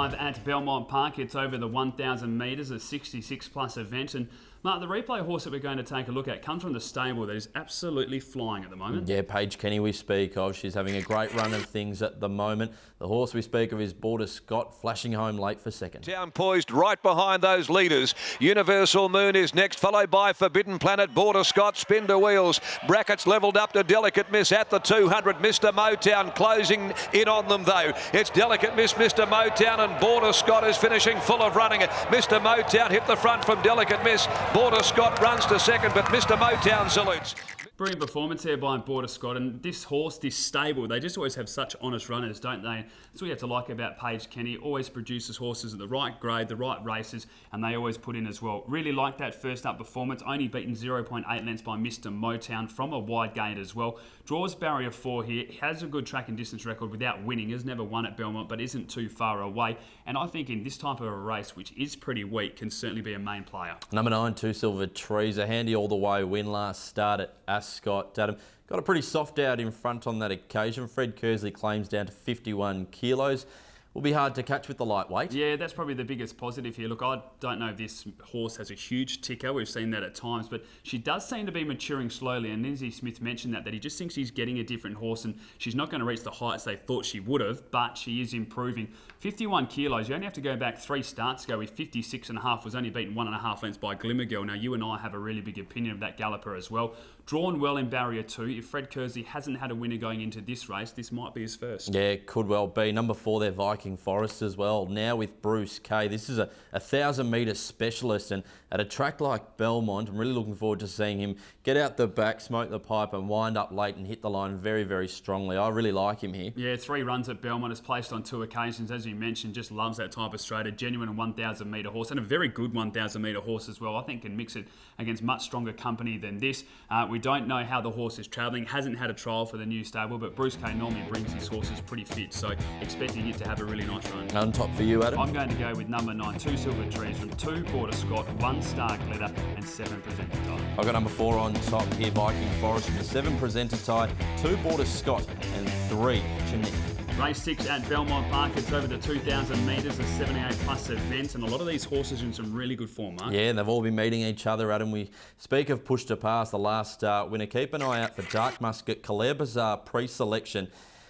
5 at Belmont Park. It's over the 1,000 metres, a 66-plus event. And Mark, the replay horse that we're going to take a look at comes from the stable that is absolutely flying at the moment. Yeah, Paige Kenny we speak of. She's having a great run of things at the moment. The horse we speak of is Border Scott, flashing home late for second. Town poised right behind those leaders. Universal Moon is next, followed by Forbidden Planet, Border Scott, Spin to Wheels. Brackets levelled up to Delicate Miss at the 200. Mr. Motown closing in on them though. It's Delicate Miss, Mr. Motown, and Border Scott is finishing full of running. Mr. Motown hit the front from Delicate Miss. Border Scott runs to second, but Mr. Motown salutes. Brilliant performance here by Border Scott, and this horse, this stable, they just always have such honest runners, don't they? That's what you have to like about Paige Kenny. Always produces horses at the right grade, the right races, and they always put in as well. Really like that first up performance, only beaten 0.8 lengths by Mr. Motown from a wide gate as well. Draws barrier 4 here, has a good track and distance record without winning, has never won at Belmont, but isn't too far away. And I think in this type of a race, which is pretty weak, can certainly be a main player. Number 9, Two Silver Trees, a handy all the way win last start at Ascot. Adam got a pretty soft out in front on that occasion. Fred Kersley claims down to 51 kilos. Will be hard to catch with the lightweight. Yeah, that's probably the biggest positive here. Look, I don't know if this horse has a huge ticker. We've seen that at times, but she does seem to be maturing slowly. And Lindsay Smith mentioned that he just thinks he's getting a different horse, and she's not going to reach the heights they thought she would have, but she is improving. 51 kilos. You only have to go back 3 starts ago with 56.5. Was only beaten 1.5 lengths by Glimmer Girl. Now, you and I have a really big opinion of that galloper as well. Drawn well in barrier 2. If Fred Kersley hasn't had a winner going into this race, this might be his first. Yeah, it could well be. Number 4 there, Viking Forest as well. Now with Bruce Kay. This is a 1,000-metre specialist, and at a track like Belmont, I'm really looking forward to seeing him get out the back, smoke the pipe, and wind up late and hit the line very, very strongly. I really like him here. Yeah, 3 runs at Belmont. Has placed on 2 occasions, as you mentioned. Just loves that type of straight. A genuine 1,000-metre horse, and a very good 1,000-metre horse as well. I think can mix it against much stronger company than this. We don't know how the horse is travelling. Hasn't had a trial for the new stable, but Bruce Kay normally brings his horses pretty fit, so expecting it to have a really nice run. On top for you, Adam? I'm going to go with number 9, Two Silver Trees, from 2 Border Scott, 1 Star Glitter, and 7 Presenter Tie. I've got number 4 on top here, Viking Forest, from the 7 Presenter Tie, 2 Border Scott, and 3 Chinook. Race 6 at Belmont Park. It's over the 2,000 metres, a 78-plus event, and a lot of these horses are in some really good form, Mark. Yeah, they've all been meeting each other, Adam. We speak of Push to Pass, the last start winner. Keep an eye out for Dark Musket, Calais Bazaar pre-selection,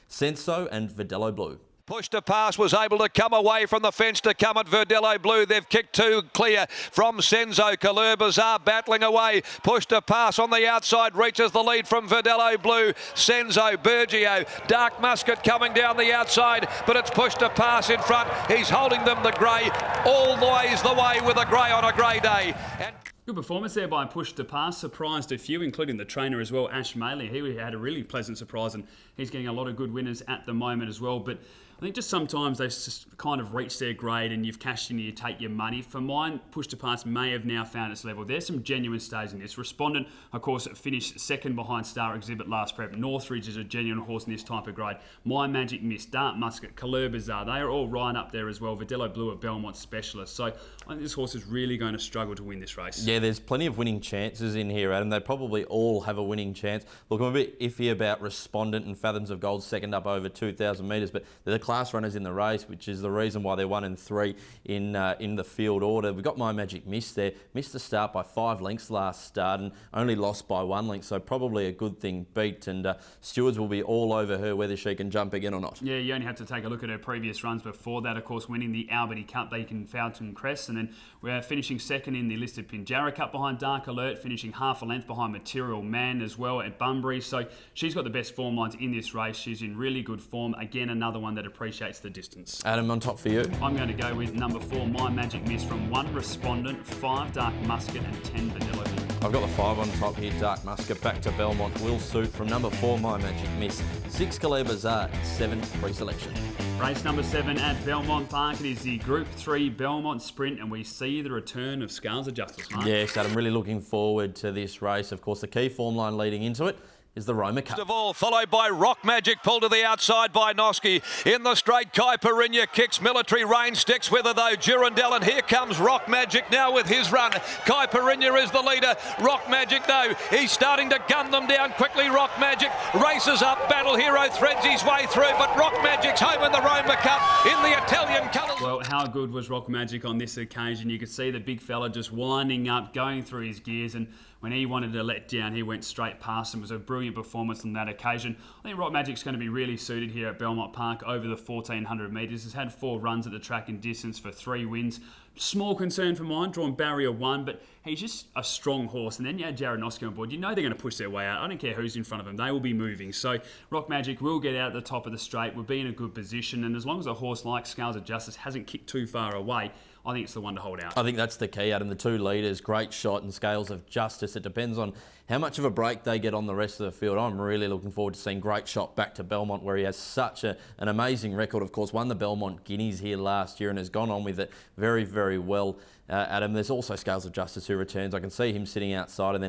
Senso, and Verdello Blue. Push to Pass was able to come away from the fence to come at Verdello Blue. They've kicked 2 clear from Senzo. Calais Bazaar battling away. Push to Pass on the outside reaches the lead from Verdello Blue. Senzo, Bergio, Dark Musket coming down the outside, but it's Push to Pass in front. He's holding them the grey. Always the way with a grey on a grey day. And good performance there by Push to Pass. Surprised a few, including the trainer as well, Ash Maley. He had a really pleasant surprise, and he's getting a lot of good winners at the moment as well. But I think just sometimes they just kind of reach their grade and you've cashed in and you take your money. For mine, Push to Pass may have now found its level. There's some genuine stays in this. Respondent, of course, finished second behind Star Exhibit last prep. Northridge is a genuine horse in this type of grade. My Magic Miss, Dark Musket, Calais Bazaar, they are all right up there as well. Verdello Blue, a Belmont specialist. So I think this horse is really going to struggle to win this race. Yeah, there's plenty of winning chances in here, Adam. They probably all have a winning chance. Look, I'm a bit iffy about Respondent and Fathoms of Gold second up over 2,000 metres, but they're the class runners in the race, which is the reason why they're 1 and 3 in the field order. We've got My Magic Miss there. Missed the start by 5 lengths last start and only lost by 1 length, so probably a good thing beat. And stewards will be all over her whether she can jump again or not. Yeah, you only have to take a look at her previous runs before that, of course, winning the Albany Cup, Beacon Fountain Crest, and then we're finishing second in the listed Pinjarra Cup behind Dark Alert, finishing half a length behind Material Man as well at Bunbury. So she's got the best form lines in this race. She's in really good form. Again, another one that appreciates the distance. Adam, on top for you. I'm going to go with number 4, My Magic Miss, from 1 Respondent, 5 Dark Musket, and 10 Vanilla Blue. I've got the 5 on top here, Dark Musket, back to Belmont, will suit from number 4, My Magic Miss, 6 Calais Bazaar, 7 pre-selection. Race number 7 at Belmont Park. It is the Group 3 Belmont Sprint, and we see the return of Scales of Justice, Mark. Yes, Adam, really looking forward to this race. Of course, the key form line leading into it is the Roma Cup. of all, followed by Rock Magic, pulled to the outside by Noski. In the straight, Kai Perinya kicks. Military Rain sticks with her though. Durandell, and here comes Rock Magic now with his run. Kai Perinya is the leader. Rock Magic though, he's starting to gun them down quickly. Rock Magic races up. Battle Hero threads his way through, but Rock Magic's home in the Roma Cup in the Italian colours. Well, how good was Rock Magic on this occasion? You could see the big fella just winding up, going through his gears, and when he wanted to let down, he went straight past him. It was a brilliant performance on that occasion. I think Rock Magic's going to be really suited here at Belmont Park over the 1,400 metres. He's had 4 runs at the track in distance for 3 wins. Small concern for mine, drawn barrier 1, but he's just a strong horse. And then you add Jared Noske on board. You know they're going to push their way out. I don't care who's in front of them. They will be moving. So Rock Magic will get out at the top of the straight, will be in a good position. And as long as a horse like Scales of Justice hasn't kicked too far away, I think it's the one to hold out. I think that's the key, Adam. The 2 leaders, Great Shot and Scales of Justice. It depends on how much of a break they get on the rest of the field. I'm really looking forward to seeing Great Shot back to Belmont, where he has such an amazing record. Of course, won the Belmont Guineas here last year and has gone on with it very, very well. Adam, there's also Scales of Justice who returns. I can see him sitting outside and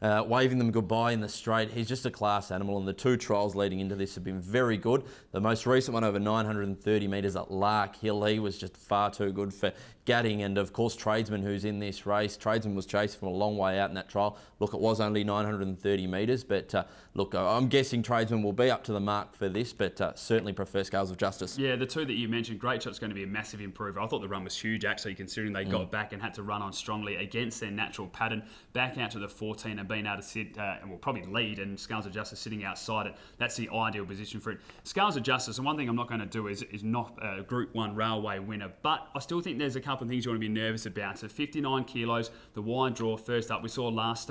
then waving them goodbye in the straight. He's just a class animal, and the 2 trials leading into this have been very good. The most recent one over 930 metres at Lark Hill, he was just far too good for Gadding, and of course Tradesman, who's in this race. Tradesman was chasing from a long way out in that trial. Look, it was only 930 metres, but look, I'm guessing Tradesman will be up to the mark for this, but certainly prefer Scales of Justice. Yeah, the 2 that you mentioned, Great Shot's going to be a massive improver. I thought the run was huge, actually, considering they got back and had to run on strongly against their natural pattern, back out to the 14 and being able to sit and will probably lead, and Scales of Justice sitting outside it. That's the ideal position for it. Scales of Justice, and one thing I'm not going to do is knock a Group 1 railway winner, but I still think there's a couple of things you want to be nervous about. So 59 kilos, the wide draw first up. We saw last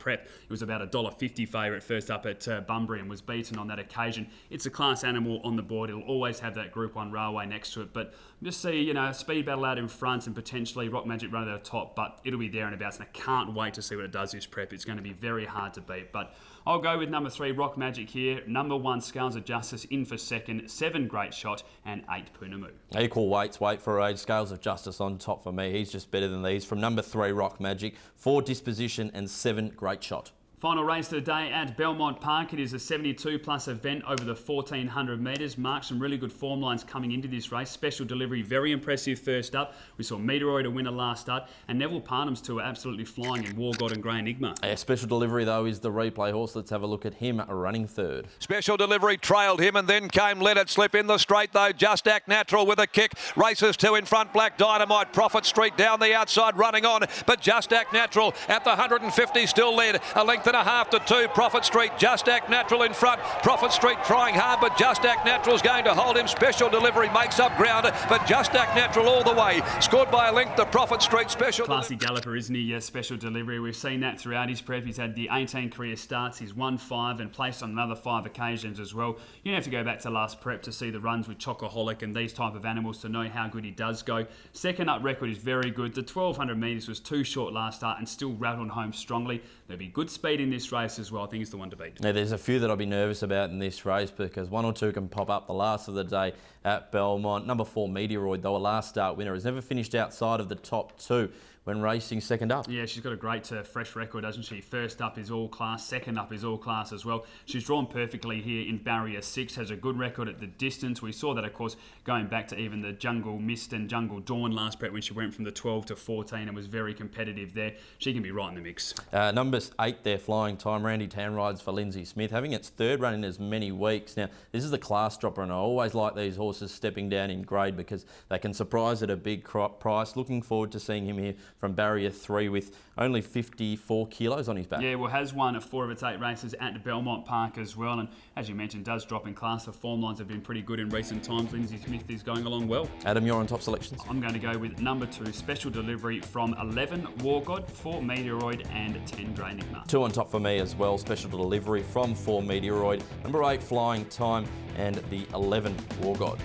prep, it was about $1.50 favourite first up at Bunbury and was beaten on that occasion. It's a class animal on the board. It'll always have that Group 1 railway next to it, but just see, a speed battle out in front and potentially Rock Magic run at the top, but it'll be there and abouts, and I can't wait to see what it does this prep. It's going to be very hard to beat, but I'll go with number 3, Rock Magic here. Number 1, Scales of Justice in for second. 7, Great Shot, and 8, Poonamoo. Equal weights, weight for age. Scales of Justice on top for me. He's just better than these. From number 3, Rock Magic. 4, Disposition, and 7, Great Shot. Final race of the day at Belmont Park. It is a 72-plus event over the 1,400 metres. Marked some really good form lines coming into this race. Special Delivery, very impressive first up. We saw Meteoroid a winner last start, and Neville Parnham's 2 are absolutely flying in War God and Grey Enigma. Special Delivery, though, is the replay horse. Let's have a look at him running third. Special Delivery trailed him and then came Let It Slip in the straight, though. Just Act Natural with a kick. Races 2 in front. Black Dynamite, Prophet Street down the outside running on, but Just Act Natural at the 150 still led. A length and a half to 2. Prophet Street, Just Act Natural in front. Prophet Street trying hard, but Just Act Natural is going to hold him. Special Delivery makes up ground, but Just Act Natural all the way. Scored by a length to Prophet Street. Special Classy galloper, isn't he? Special Delivery. We've seen that throughout his prep. He's had the 18 career starts. He's won 5 and placed on another 5 occasions as well. You don't have to go back to last prep to see the runs with Chocoholic and these type of animals to know how good he does go. Second up record is very good. The 1,200 metres was too short last start and still rattled home strongly. There'll be good speed in this race as well. I think it's the one to beat. Now, there's a few that I'll be nervous about in this race because 1 or 2 can pop up. The last of the day at Belmont. Number 4, Meteoroid, though a last start winner, has never finished outside of the top 2 when racing second up. Yeah, she's got a great fresh record, doesn't she? First up is all class, second up is all class as well. She's drawn perfectly here in barrier 6, has a good record at the distance. We saw that, of course, going back to even the Jungle Mist and Jungle Dawn last prep when she went from the 12 to 14 and was very competitive there. She can be right in the mix. Number 8 there, Flying Time. Randy Tan rides for Lindsay Smith, having its 3rd run in as many weeks. Now, this is the class dropper, and I always like these horses stepping down in grade because they can surprise at a big price. Looking forward to seeing him here from barrier 3 with only 54 kilos on his back. Yeah, well, has won 4 of its 8 races at Belmont Park as well, and as you mentioned, does drop in class. The form lines have been pretty good in recent times. Lindsay Smith is going along well. Adam, you're on top selections. I'm going to go with number 2, Special Delivery from 11, War God, 4, Meteoroid, and 10, Grey Enigma. 2 on top for me as well. Special Delivery from 4, Meteoroid. Number 8, Flying Time, and the 11, War God.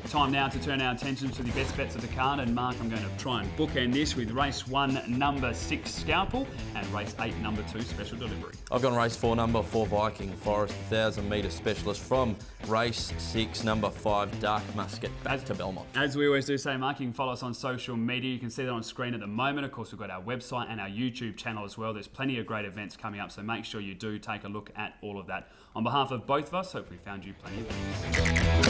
Time now to turn our attention to the best bets of the card, and Mark, I'm going to try and bookend this with race 1, number 6, Scalpel, and race 8, number 2, Special Delivery. I've gone race 4, number 4, Viking Forest, 1,000 metre specialist from race 6, number 5, Dark Musket, back to Belmont. As we always do say, Mark, you can follow us on social media. You can see that on screen at the moment. Of course, we've got our website and our YouTube channel as well. There's plenty of great events coming up, so make sure you do take a look at all of that. On behalf of both of us, hope we found you plenty of things.